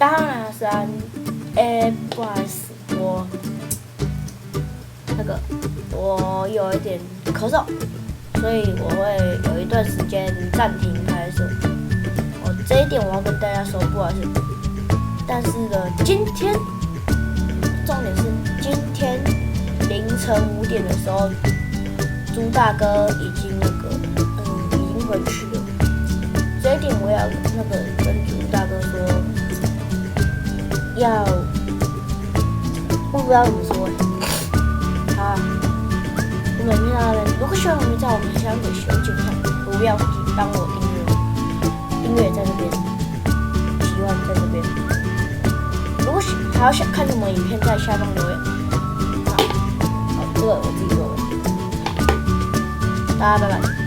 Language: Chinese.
3，不好意思，我有一点咳嗽，所以我会有一段时间暂停拍摄。这一点我要跟大家说不好意思。但是呢，今天重点是今天凌晨5点的时候，朱大哥已经已经回去了。这一点我要跟朱大哥说，我不知道怎么说。好啊，我们频道的人，如果喜欢我们频道，我们想给熊基本上不要帮我订阅在这边，喜欢在这边。如果还要想看什么影片，在下方留言。好，这个我自己做的。大家拜拜。